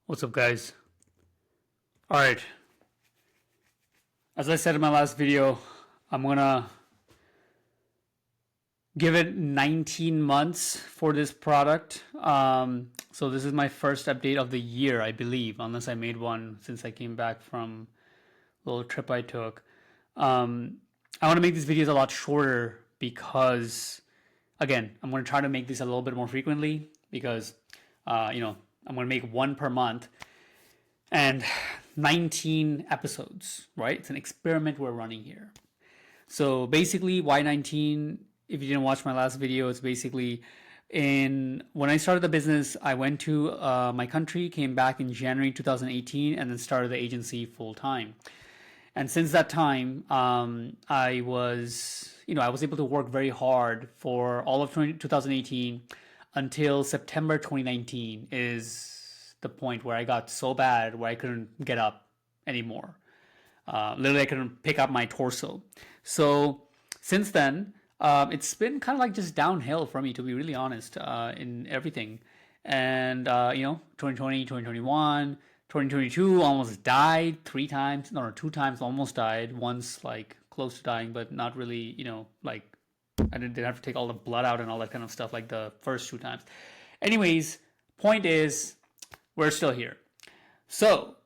What's up, guys? All right. As I said in my last video, I'm gonna give it 19 months for this product. So this is my first update of the year, I believe, unless I made one since I came back from a little trip I took. I want to make these videos a lot shorter because, again, I'm going to try to make these a little bit more frequently because, I'm going to make one per month and 19 episodes, right? It's an experiment we're running here. So basically, why 19? If you didn't watch my last video, it's basically when I started the business, I went to my country, came back in January 2018, and then started the agency full time. And since that time, I was able to work very hard for all of 2018 until September 2019 is the point where I got so bad where I couldn't get up anymore. Literally, I couldn't pick up my torso. So since then, it's been kind of like just downhill for me, to be really honest, in everything. And 2020, 2021, 2022 almost died 3 times, no, 2 times almost died. Once like close to dying, but not really, like I didn't have to take all the blood out and all that kind of stuff like the first 2 times. Anyways, point is, we're still here. So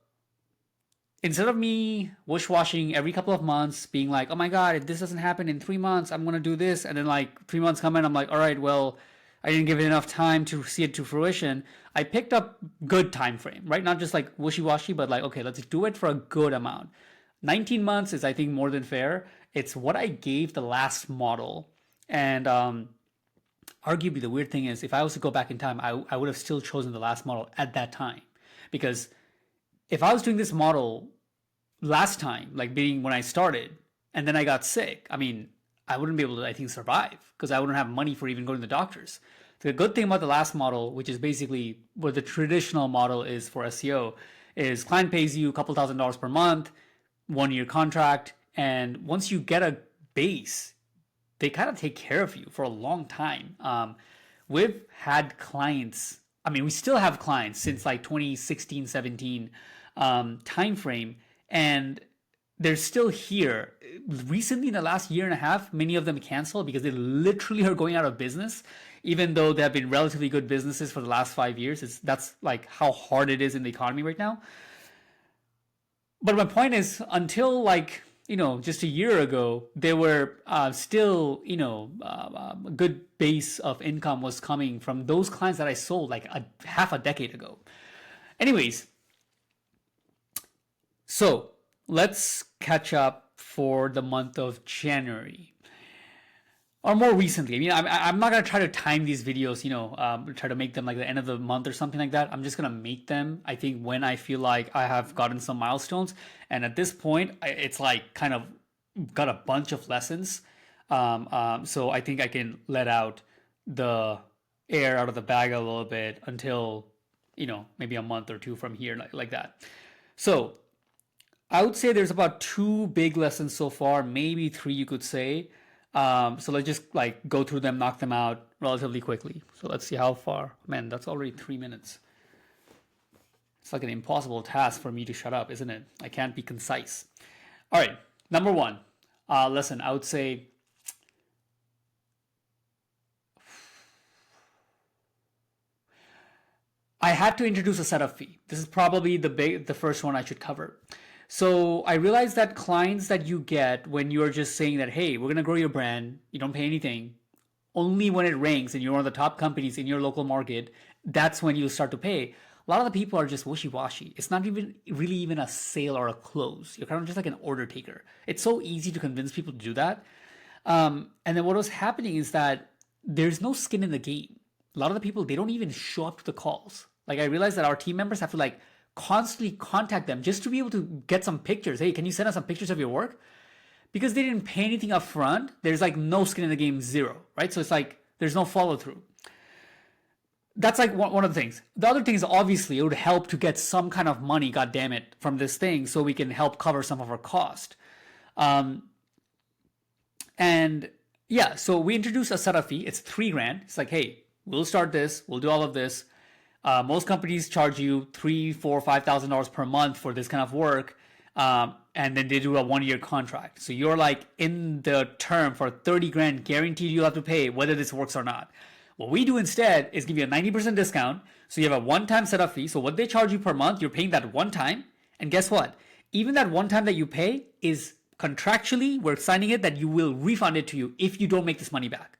instead of me wish-washing every couple of months, being like, oh my God, if this doesn't happen in 3 months, I'm going to do this. And then like 3 months come in, I'm like, all right, well, I didn't give it enough time to see it to fruition. I picked up good time frame, right? Not just like wishy-washy, but like, okay, let's do it for a good amount. 19 months is, I think, more than fair. It's what I gave the last model. And arguably, the weird thing is, if I was to go back in time, I would have still chosen the last model at that time. Because if I was doing this model last time, like being when I started, and then I got sick, I mean, I wouldn't be able to, I think, survive because I wouldn't have money for even going to the doctors. The good thing about the last model, which is basically what the traditional model is for SEO, is client pays you a couple $1,000s per month, 1 year contract, and once you get a base, they kind of take care of you for a long time. We've had clients, I mean, we still have clients since like 2016, 17 time frame, and they're still here. Recently, in the last year and a half, many of them canceled because they literally are going out of business, even though they have been relatively good businesses for the last 5 years. That's like how hard it is in the economy right now. But my point is, until like, just a year ago, there were still, a good base of income was coming from those clients that I sold like half a decade ago. Anyways, so let's catch up for the month of January. Or more recently. I mean, I'm not going to try to time these videos, try to make them like the end of the month or something like that. I'm just going to make them, I think, when I feel like I have gotten some milestones. And at this point, it's like kind of got a bunch of lessons. So I think I can let out the air out of the bag a little bit until, maybe a month or two from here, like that. So I would say there's about 2 big lessons so far, maybe 3, you could say. So let's just like go through them, knock them out relatively quickly. So let's see how far. Man, that's already 3 minutes. It's like an impossible task for me to shut up, isn't it? I can't be concise. All right, number 1 lesson, I would say I had to introduce a setup fee. This is probably the first one I should cover. So I realized that clients that you get when you're just saying that, hey, we're gonna grow your brand, you don't pay anything, only when it ranks and you're one of the top companies in your local market, that's when you start to pay. A lot of the people are just wishy-washy. It's not even really even a sale or a close. You're kind of just like an order taker. It's so easy to convince people to do that. And then what was happening is that there's no skin in the game. A lot of the people, they don't even show up to the calls. Like I realized that our team members have to like constantly contact them just to be able to get some pictures. Hey, can you send us some pictures of your work? Because they didn't pay anything up front, there's like no skin in the game, zero, right? So it's like there's no follow through. That's like one of the things. The other thing is obviously it would help to get some kind of money, god damn it, from this thing so we can help cover some of our cost. And so we introduced a setup fee. It's $3,000. It's like, hey, we'll start this, we'll do all of this. Most companies charge you $3, $4, $5,000 per month for this kind of work, and then they do a 1 year contract. So you're like in the term for 30 grand guaranteed you'll have to pay whether this works or not. What we do instead is give you a 90% discount. So you have a one-time setup fee. So what they charge you per month, you're paying that one time. And guess what? Even that one time that you pay is contractually, we're signing it that you will refund it to you if you don't make this money back.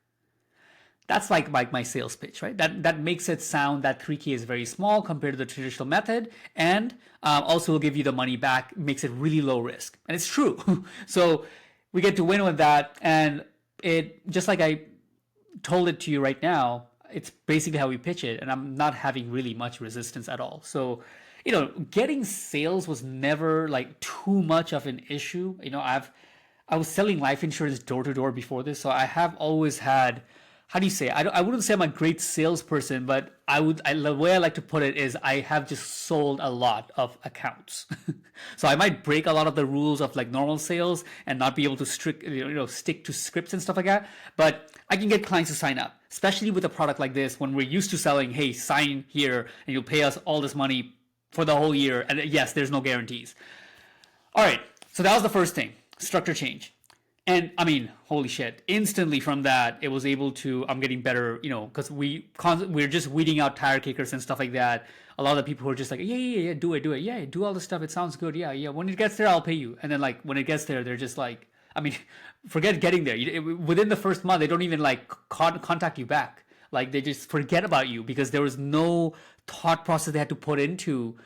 That's like my sales pitch, right? That makes it sound that 3K is very small compared to the traditional method, and also will give you the money back, makes it really low risk. And it's true. So we get to win with that. And it, just like I told it to you right now, it's basically how we pitch it. And I'm not having really much resistance at all. So, getting sales was never like too much of an issue. I was selling life insurance door to door before this. So I have always had, how do you say? I wouldn't say I'm a great salesperson, but the way I like to put it is I have just sold a lot of accounts. So I might break a lot of the rules of like normal sales and not be able to stick to scripts and stuff like that. But I can get clients to sign up, especially with a product like this when we're used to selling, hey, sign here and you'll pay us all this money for the whole year. And yes, there's no guarantees. All right. So that was the first thing, structure change. And I mean, holy shit, instantly from that, it was able to, I'm getting better, because we're just weeding out tire kickers and stuff like that. A lot of the people who are just like, yeah, do it. Yeah, do all this stuff. It sounds good. Yeah. When it gets there, I'll pay you. And then like, when it gets there, they're just like, I mean, forget getting there. Within the first month, they don't even like contact you back. Like they just forget about you because there was no thought process they had to put into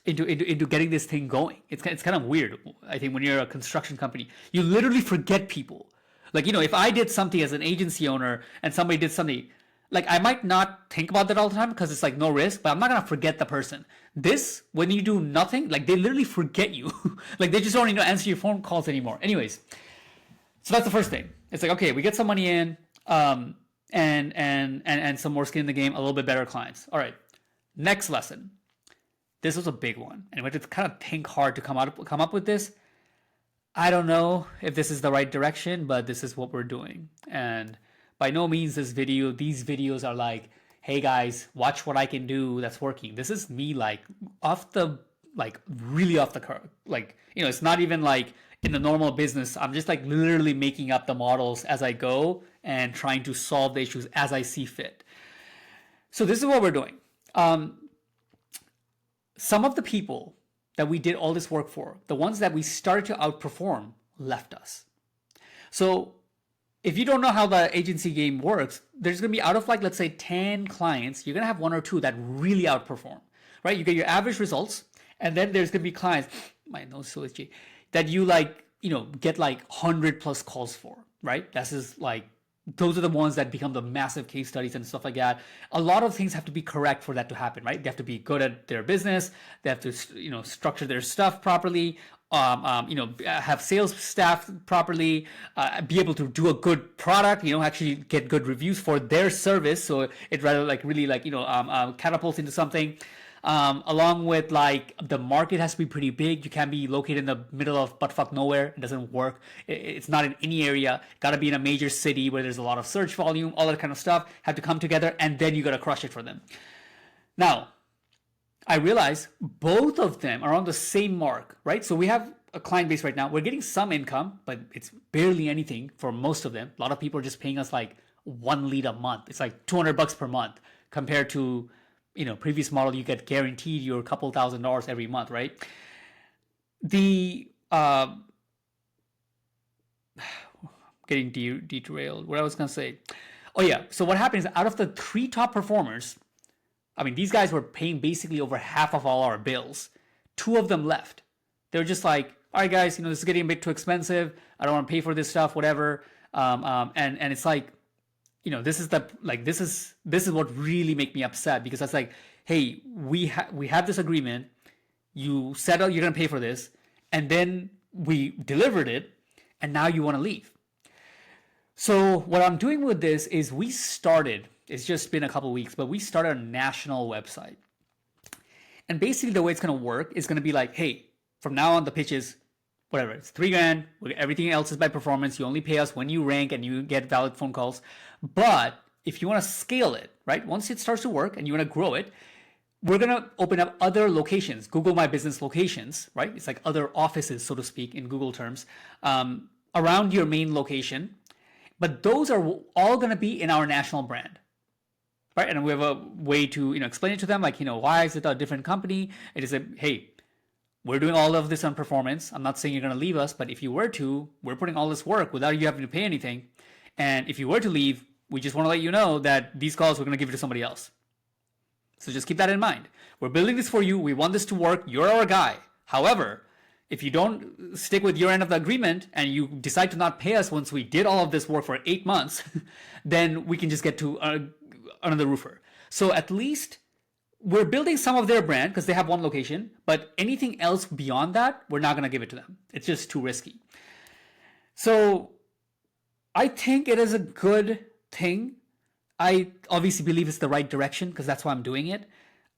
getting this thing going. It's kind of weird. I think when you're a construction company, you literally forget people. Like, if I did something as an agency owner and somebody did something, like I might not think about that all the time because it's like no risk, but I'm not going to forget the person. This, when you do nothing, like they literally forget you. Like they just don't even answer your phone calls anymore. Anyways, so that's the first thing. It's like, okay, we get some money in, and some more skin in the game, a little bit better clients. All right, next lesson. This was a big one, and we had to kind of think hard to come up with this. I don't know if this is the right direction, but this is what we're doing. And by no means these videos are like, hey guys, watch what I can do that's working. This is me like really off the curve. Like, it's not even like in the normal business. I'm just like literally making up the models as I go and trying to solve the issues as I see fit. So this is what we're doing. Some of the people that we did all this work for, the ones that we started to outperform, left us. So if you don't know how the agency game works, there's going to be out of like, let's say 10 clients, you're going to have one or two that really outperform, right? You get your average results, and then there's going to be clients, my nose is so itchy, that you get like 100 plus calls for, right? This is like, those are the ones that become the massive case studies and stuff like that. A lot of things have to be correct for that to happen, right? They have to be good at their business. They have to, structure their stuff properly. Have sales staff properly. Be able to do a good product. Actually get good reviews for their service. So it rather catapults into something. Along with like the market has to be pretty big. You can't be located in the middle of buttfuck nowhere. It doesn't work. It's not in any area. Got to be in a major city where there's a lot of search volume, all that kind of stuff have to come together, and then you got to crush it for them. Now, I realize both of them are on the same mark, right? So we have a client base right now. We're getting some income, but it's barely anything for most of them. A lot of people are just paying us like one lead a month. It's like $200 per month compared to previous model, you get guaranteed your couple $1,000s every month, right? Getting derailed. What I was going to say. Oh yeah. So what happens out of the 3 top performers, I mean, these guys were paying basically over half of all our bills. 2 of them left. They're just like, all right, guys, this is getting a bit too expensive. I don't want to pay for this stuff, whatever. And it's like, this is what really make me upset, because that's like, hey, we have this agreement. You said, oh, you're going to pay for this. And then we delivered it. And now you want to leave. So what I'm doing with this is it's just been a couple of weeks, but we started a national website. And basically the way it's going to work is going to be like, hey, from now on the pitch is whatever, it's $3,000. Everything else is by performance. You only pay us when you rank and you get valid phone calls. But if you want to scale it, right? Once it starts to work and you want to grow it, we're going to open up other locations, Google My Business locations, right? It's like other offices, so to speak, in Google terms, around your main location. But those are all going to be in our national brand, right? And we have a way to, explain it to them, like, why is it a different company? It is hey, we're doing all of this on performance. I'm not saying you're going to leave us, but if you were to, we're putting all this work without you having to pay anything. And if you were to leave, we just want to let you know that these calls, we're going to give it to somebody else. So just keep that in mind. We're building this for you. We want this to work. You're our guy. However, if you don't stick with your end of the agreement and you decide to not pay us once we did all of this work for 8 months, then we can just get to another roofer. So at least we're building some of their brand because they have one location, but anything else beyond that, we're not going to give it to them. It's just too risky. So I think it is a good thing. I obviously believe it's the right direction because that's why I'm doing it.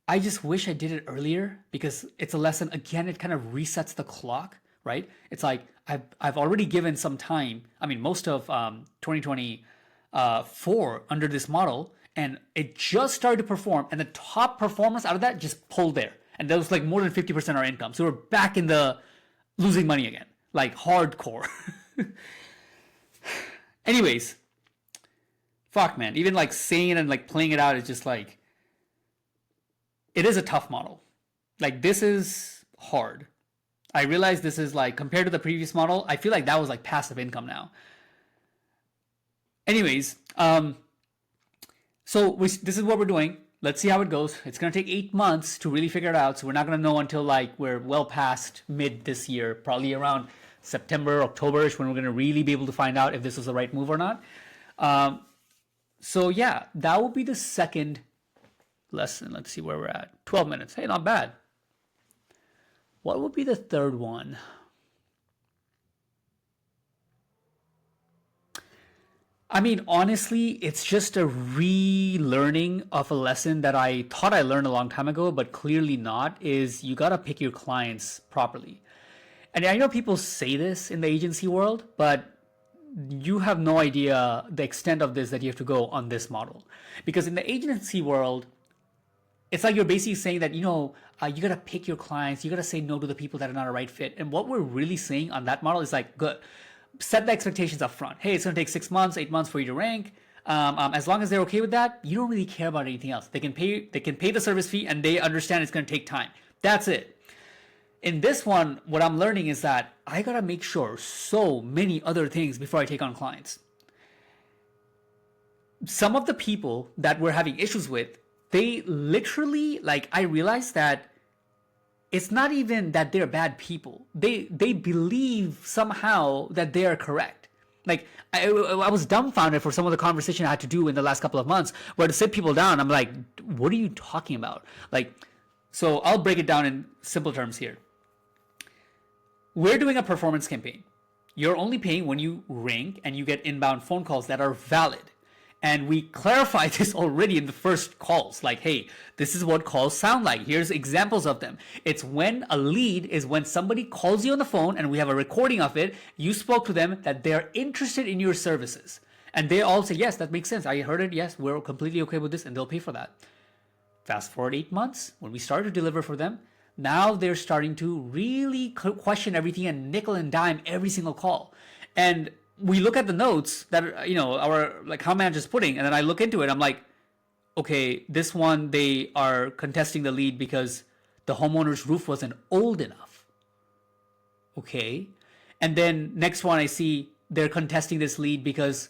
I just wish I did it earlier because it's a lesson. Again, it kind of resets the clock, right? It's like I've already given some time. I mean, most of 2024 under this model, and it just started to perform, and the top performance out of that just pulled there. And that was like more than 50% of our income. So we're back in the losing money again, like hardcore. Anyways, fuck, man. Even like saying it and like playing it out is just like, it is a tough model. Like, this is hard. I realize this is like, compared to the previous model, I feel like that was like passive income now. Anyways, so this is what we're doing. Let's see how it goes. It's going to take 8 months to really figure it out. So we're not going to know until like we're well past mid this year, probably around September, October-ish, when we're going to really be able to find out if this was the right move or not. So yeah, that will be the second lesson. Let's see where we're at. 12 minutes. Hey, not bad. What would be the third one? I mean, honestly, it's just a relearning of a lesson that I thought I learned a long time ago, but clearly not, is you got to pick your clients properly. And I know people say this in the agency world, but you have no idea the extent of this that you have to go on this model. Because in the agency world, it's like you're basically saying that, you got to pick your clients. You got to say no to the people that are not a right fit. And what we're really saying on that model is like, good, set the expectations up front. Hey, it's going to take 6 months, 8 months for you to rank. As long as they're okay with that, you don't really care about anything else. They can pay the service fee and they understand it's going to take time. That's it. In this one, what I'm learning is that I got to make sure so many other things before I take on clients. Some of the people that we're having issues with, they literally, like, I realized that it's not even that they're bad people. They believe somehow that they are correct. Like, I was dumbfounded for some of the conversation I had to do in the last couple of months where to sit people down, I'm like, what are you talking about? Like, so I'll break it down in simple terms here. We're doing a performance campaign. You're only paying when you rank and you get inbound phone calls that are valid. And we clarified this already in the first calls. Like, hey, this is what calls sound like. Here's examples of them. It's when a lead is when somebody calls you on the phone and we have a recording of it. You spoke to them that they're interested in your services. And they all say, yes, that makes sense. I heard it. Yes, we're completely okay with this. And they'll pay for that. Fast forward 8 months when we started to deliver for them. Now they're starting to really question everything and nickel and dime every single call. And we look at the notes that, our like account manager's putting, and then I look into it. I'm like, okay, this one, they are contesting the lead because the homeowner's roof wasn't old enough. Okay. And then next one, I see they're contesting this lead because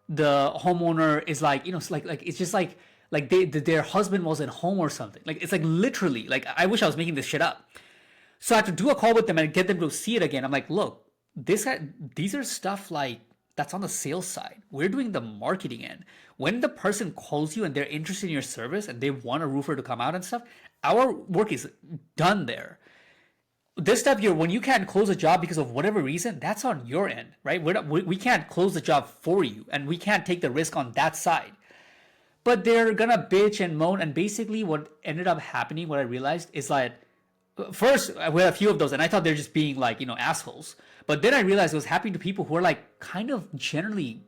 the homeowner is like, it's just like their husband wasn't home or something. Like, it's like literally, like, I wish I was making this shit up. So I have to do a call with them and get them to see it again. I'm like, look, these are stuff like that's on the sales side. We're doing the marketing end. When the person calls you and they're interested in your service and they want a roofer to come out and stuff, our work is done there. This stuff here, when you can't close a job because of whatever reason, that's on your end, right? We can't close the job for you, and we can't take the risk on that side. But they're gonna bitch and moan, and basically what ended up happening, what I realized is that first we had a few of those, and I thought they're just being like, assholes. But then I realized it was happening to people who are like kind of generally,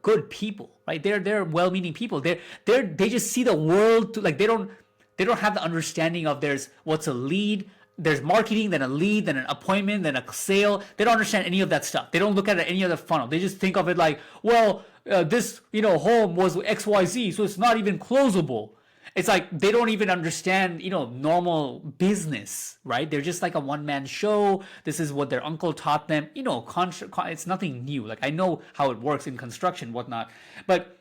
good people, right? They're well-meaning people. They just see the world to, like, they don't have the understanding of there's what's a lead, there's marketing, then a lead, then an appointment, then a sale. They don't understand any of that stuff. They don't look at any other funnel. They just think of it like, well, this home was XYZ, so it's not even closable. It's like they don't even understand, normal business, right? They're just like a one-man show. This is what their uncle taught them. It's nothing new. Like, I know how it works in construction, whatnot. But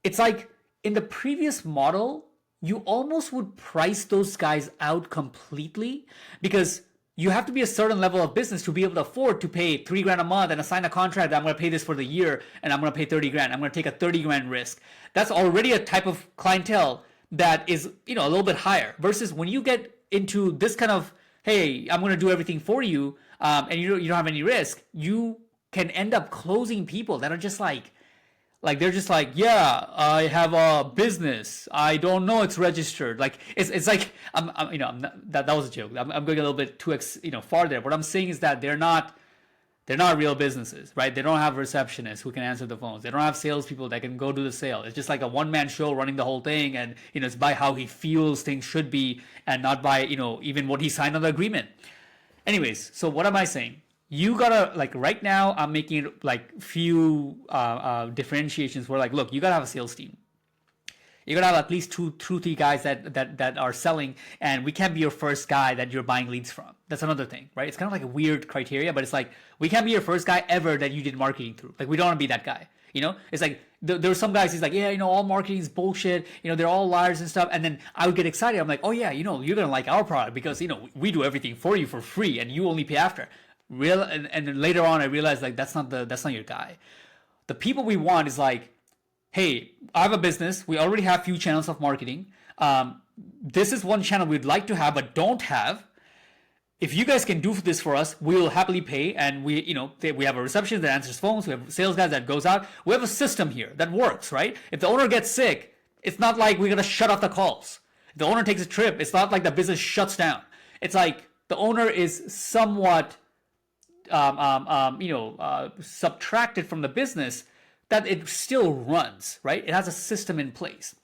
it's like in the previous model, you almost would price those guys out completely, because you have to be a certain level of business to be able to afford to pay $3,000 a month and assign a contract that I'm going to pay this for the year and I'm going to pay 30 grand. I'm going to take a 30 grand risk. That's already a type of clientele that is, a little bit higher, versus when you get into this kind of, hey, I'm going to do everything for you, and you don't have any risk, you can end up closing people that are just like they're just like, yeah, I have a business, I don't know it's registered. Like, it's like, that was a joke. I'm going a little bit too far there. What I'm saying is that they're not real businesses, right? They don't have receptionists who can answer the phones. They don't have salespeople that can go do the sale. It's just like a one-man show running the whole thing, and it's by how he feels things should be, and not by even what he signed on the agreement. Anyways, so what am I saying? You gotta, like, right now I'm making it like few differentiations where, like, look, you gotta have a sales team. You gotta have at least two, three guys that are selling, and we can't be your first guy that you're buying leads from. That's another thing, right? It's kind of like a weird criteria, but it's like, we can't be your first guy ever that you did marketing through. Like, we don't want to be that guy. It's like there are some guys, he's like, yeah, all marketing is bullshit. They're all liars and stuff. And then I would get excited. I'm like, oh yeah, you're gonna like our product because we do everything for you for free, and you only pay after. And then later on, I realized, like, that's not your guy. The people we want is like, hey, I have a business. We already have few channels of marketing. This is one channel we'd like to have but don't have. If you guys can do this for us, we'll happily pay. And we have a receptionist that answers phones. We have sales guys that goes out. We have a system here that works, right? If the owner gets sick, it's not like we're gonna shut off the calls. If the owner takes a trip, it's not like the business shuts down. It's like the owner is somewhat subtracted from the business, that it still runs, right? It has a system in place.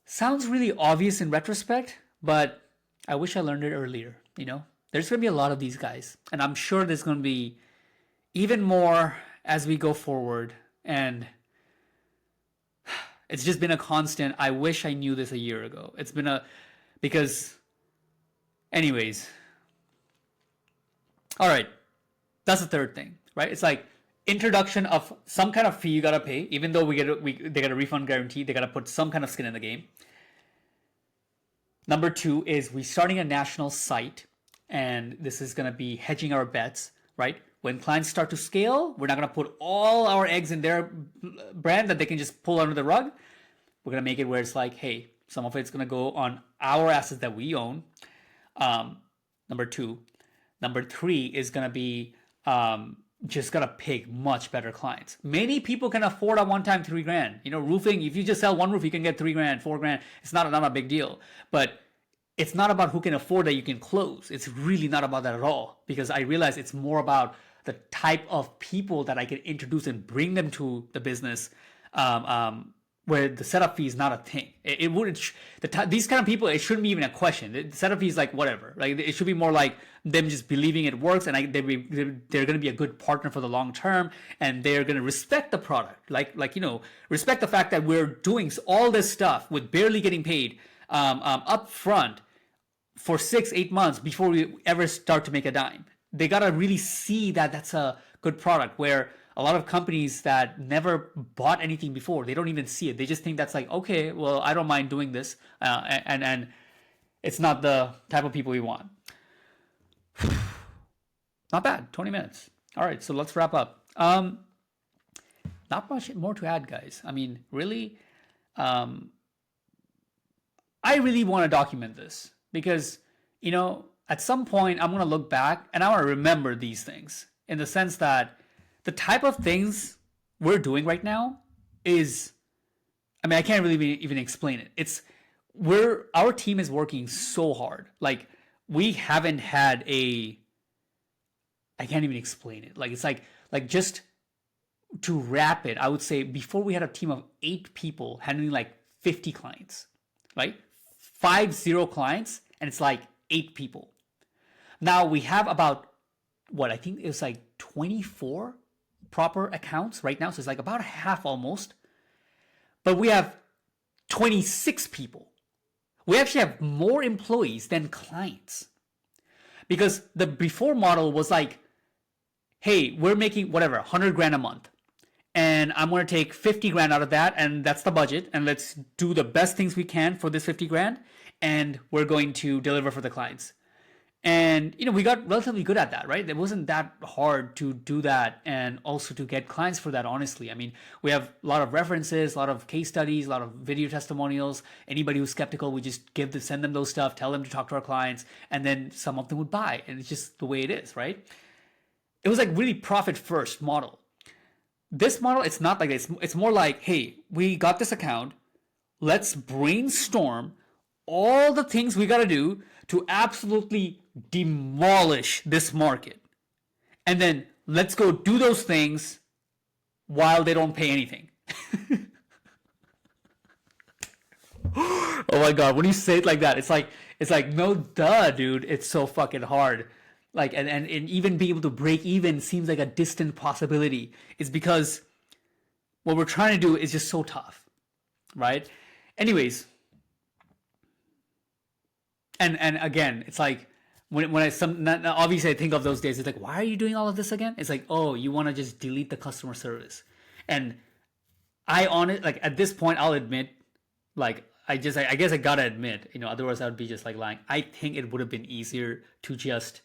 Sounds really obvious in retrospect, but I wish I learned it earlier. There's going to be a lot of these guys, and I'm sure there's going to be even more as we go forward. And it's just been a constant. I wish I knew this a year ago. Because anyways. All right. That's the third thing, right? It's like introduction of some kind of fee you gotta pay, even though they get a refund guarantee. They gotta put some kind of skin in the game. Number 2 is we starting a national site, and this is gonna be hedging our bets, right? When clients start to scale, we're not gonna put all our eggs in their brand that they can just pull under the rug. We're gonna make it where it's like, hey, some of it's gonna go on our assets that we own. Number 2. Number 3 is gonna be just gotta pick much better clients. Many people can afford a one-time $3,000. Roofing, if you just sell one roof, you can get $3,000, $4,000. It's not a big deal. But it's not about who can afford that you can close. It's really not about that at all, because I realize it's more about the type of people that I can introduce and bring them to the business, where the setup fee is not a thing. These kind of people, it shouldn't be even a question. The setup fee is like whatever. Like, it should be more like them just believing it works, and they're going to be a good partner for the long term, and they're going to respect the product. Respect the fact that we're doing all this stuff with barely getting paid up front for 6-8 months before we ever start to make a dime. They got to really see that that's a good product, where a lot of companies that never bought anything before, they don't even see it. They just think that's like, okay, well, I don't mind doing this. And it's not the type of people we want. Not bad, 20 minutes. All right, so let's wrap up. Not much more to add, guys. I mean, really, I really want to document this because, at some point I'm going to look back and I want to remember these things, in the sense that the type of things we're doing right now is, I can't really even explain it. Our team is working so hard. Like, we haven't had I can't even explain it. Like, it's like just to wrap it, I would say before we had a team of 8 people handling like 50 clients, right? 50 clients, and it's like 8 people. Now we have about what I think it's like 24 proper accounts right now. So it's like about half almost. But we have 26 people. We actually have more employees than clients. Because the before model was like, hey, we're making whatever, 100 grand a month. And I'm going to take 50 grand out of that, and that's the budget. And let's do the best things we can for this 50 grand. And we're going to deliver for the clients. And, we got relatively good at that, right? It wasn't that hard to do that and also to get clients for that, honestly. I mean, we have a lot of references, a lot of case studies, a lot of video testimonials. Anybody who's skeptical, we just send them those stuff, tell them to talk to our clients, and then some of them would buy. And it's just the way it is, right? It was like really profit first model. This model, it's not like this. It's more like, hey, we got this account. Let's brainstorm all the things we got to do to absolutely demolish this market. And then let's go do those things while they don't pay anything. Oh my God, when you say it like that, it's like no duh, dude. It's so fucking hard. Like and even being able to break even seems like a distant possibility. It's because what we're trying to do is just so tough. Right? Anyways, and again, it's like when obviously I think of those days, it's like, why are you doing all of this again? It's like, oh, you want to just delete the customer service. And like at this point, I'll admit, like I guess I gotta admit, otherwise I would be just like lying. I think it would have been easier to just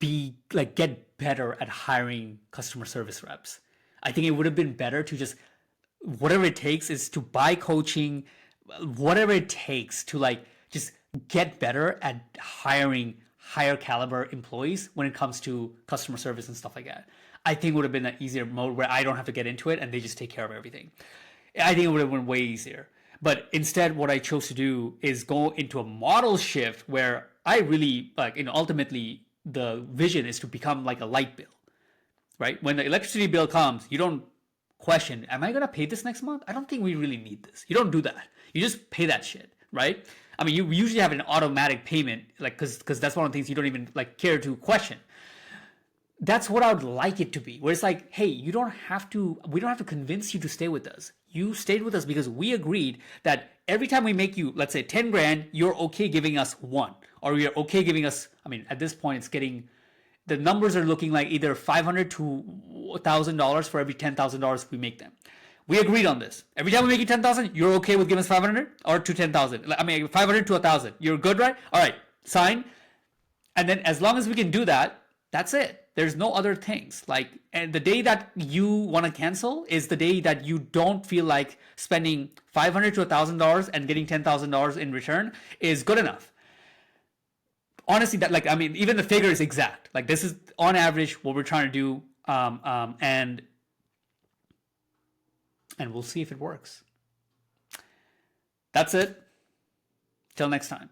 get better at hiring customer service reps. I think it would have been better to just, whatever it takes is to buy coaching, whatever it takes to just get better at hiring higher caliber employees when it comes to customer service and stuff like that. I think it would have been an easier mode where I don't have to get into it and they just take care of everything. I think it would have been way easier. But instead, what I chose to do is go into a model shift where I really, ultimately, the vision is to become like a light bill, right? When the electricity bill comes, you don't question, am I going to pay this next month? I don't think we really need this. You don't do that. You just pay that shit, right? I mean, you usually have an automatic payment, because that's one of the things you don't even care to question. That's what I would like it to be, where it's like, hey, we don't have to convince you to stay with us. You stayed with us because we agreed that every time we make you, let's say 10 grand, you're okay giving us one, or you're okay giving us, I mean, at this point, the numbers are looking like either $500 to $1,000 for every $10,000 we make them. We agreed on this. Every time we make you 10,000, you're okay with giving us 500 or to 10,000. I mean, 500 to 1,000. You're good, right? All right, sign. And then as long as we can do that, that's it. There's no other things. And the day that you want to cancel is the day that you don't feel like spending $500 to $1,000 and getting $10,000 in return is good enough. Honestly, even the figure is exact. This is on average what we're trying to do, and we'll see if it works. That's it. Till next time.